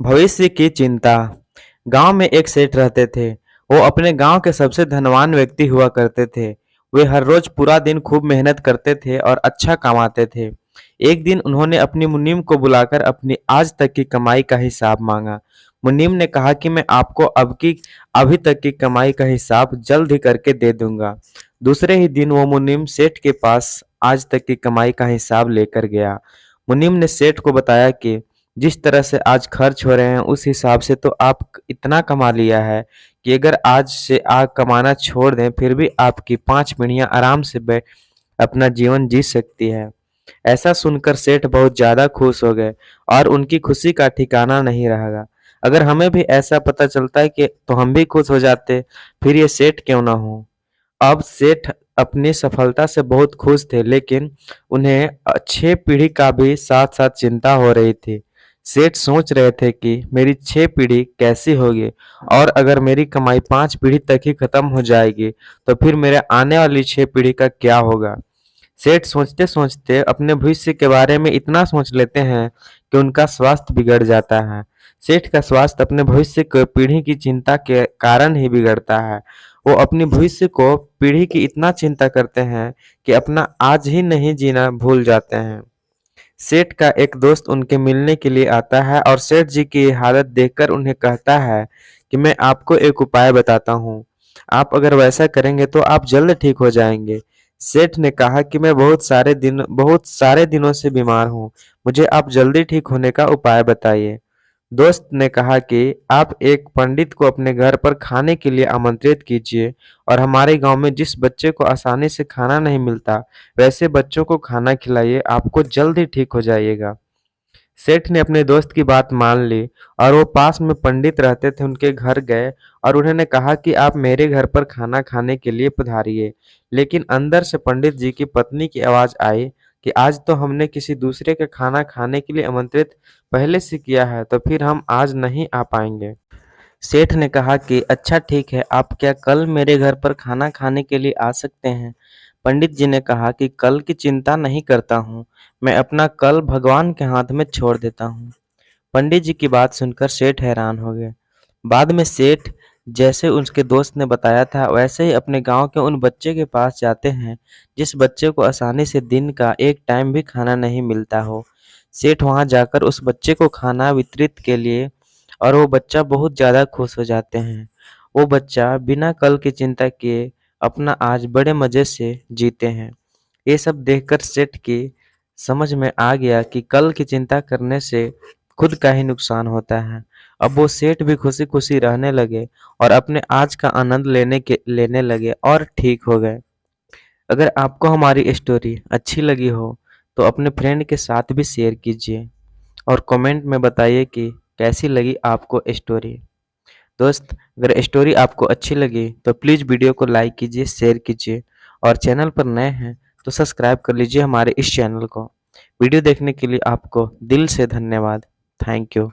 भविष्य की चिंता। गांव में एक सेठ रहते थे। वो अपने गांव के सबसे धनवान व्यक्ति हुआ करते थे। वे हर रोज पूरा दिन खूब मेहनत करते थे और अच्छा कमाते थे। एक दिन उन्होंने अपनी मुनीम को बुलाकर अपनी आज तक की कमाई का हिसाब मांगा। मुनीम ने कहा कि मैं आपको अभी तक की कमाई का हिसाब जल्द ही करके दे दूंगा। दूसरे ही दिन वो मुनीम सेठ के पास आज तक की कमाई का हिसाब लेकर गया। मुनीम ने सेठ को बताया कि जिस तरह से आज खर्च हो रहे हैं उस हिसाब से तो आप इतना कमा लिया है कि अगर आज से आग कमाना छोड़ दें फिर भी आपकी 5 पीढ़ियां आराम से बैठ अपना जीवन जी सकती है। ऐसा सुनकर सेठ बहुत ज्यादा खुश हो गए और उनकी खुशी का ठिकाना नहीं रहा। अगर हमें भी ऐसा पता चलता है कि तो हम भी खुश हो जाते, फिर ये सेठ क्यों ना हो। अब सेठ अपनी सफलता से बहुत खुश थे, लेकिन उन्हें 6 पीढ़ी का भी साथ साथ चिंता हो रही थी। सेठ सोच रहे थे कि मेरी 6 पीढ़ी कैसी होगी, और अगर मेरी कमाई 5 पीढ़ी तक ही खत्म हो जाएगी तो फिर मेरे आने वाली 6 पीढ़ी का क्या होगा। सेठ सोचते सोचते अपने भविष्य के बारे में इतना सोच लेते हैं कि उनका स्वास्थ्य बिगड़ जाता है। सेठ का स्वास्थ्य अपने भविष्य की पीढ़ी की चिंता के कारण ही बिगड़ता है। वो अपनी भविष्य को पीढ़ी की इतना चिंता करते हैं कि अपना आज ही नहीं जीना भूल जाते हैं। सेठ का एक दोस्त उनके मिलने के लिए आता है और सेठ जी की हालत देखकर उन्हें कहता है कि मैं आपको एक उपाय बताता हूँ। आप अगर वैसा करेंगे तो आप जल्द ठीक हो जाएंगे। सेठ ने कहा कि मैं बहुत सारे दिनों से बीमार हूँ। मुझे आप जल्दी ठीक होने का उपाय बताइए। दोस्त ने कहा कि आप एक पंडित को अपने घर पर खाने के लिए आमंत्रित कीजिए और हमारे गांव में जिस बच्चे को आसानी से खाना नहीं मिलता वैसे बच्चों को खाना खिलाइए, आपको जल्द ही ठीक हो जाइएगा। सेठ ने अपने दोस्त की बात मान ली और वो पास में पंडित रहते थे उनके घर गए और उन्होंने कहा कि आप मेरे घर पर खाना खाने के लिए पधारिए। लेकिन अंदर से पंडित जी की पत्नी की आवाज आई कि आज तो हमने किसी दूसरे के खाना खाने के लिए आमंत्रित पहले से किया है, तो फिर हम आज नहीं आ पाएंगे। सेठ ने कहा कि अच्छा ठीक है, आप क्या कल मेरे घर पर खाना खाने के लिए आ सकते हैं। पंडित जी ने कहा कि कल की चिंता नहीं करता हूँ, मैं अपना कल भगवान के हाथ में छोड़ देता हूँ। पंडित जी की बात सुनकर सेठ हैरान हो गए। बाद में सेठ जैसे उसके दोस्त ने बताया था वैसे ही अपने गांव के उन बच्चे के पास जाते हैं जिस बच्चे को आसानी से दिन का एक टाइम भी खाना नहीं मिलता हो। सेठ वहां जाकर उस बच्चे को खाना वितरित के लिए और वो बच्चा बहुत ज़्यादा खुश हो जाते हैं। वो बच्चा बिना कल की चिंता किए अपना आज बड़े मज़े से जीते हैं। ये सब देखकर सेठ की समझ में आ गया कि कल की चिंता करने से खुद का ही नुकसान होता है। अब वो सेठ भी खुशी खुशी रहने लगे और अपने आज का आनंद लेने लगे और ठीक हो गए। अगर आपको हमारी स्टोरी अच्छी लगी हो तो अपने फ्रेंड के साथ भी शेयर कीजिए और कमेंट में बताइए कि कैसी लगी आपको स्टोरी। दोस्त, अगर स्टोरी आपको अच्छी लगी तो प्लीज़ वीडियो को लाइक कीजिए, शेयर कीजिए और चैनल पर नए हैं तो सब्सक्राइब कर लीजिए हमारे इस चैनल को। वीडियो देखने के लिए आपको दिल से धन्यवाद। Thank you.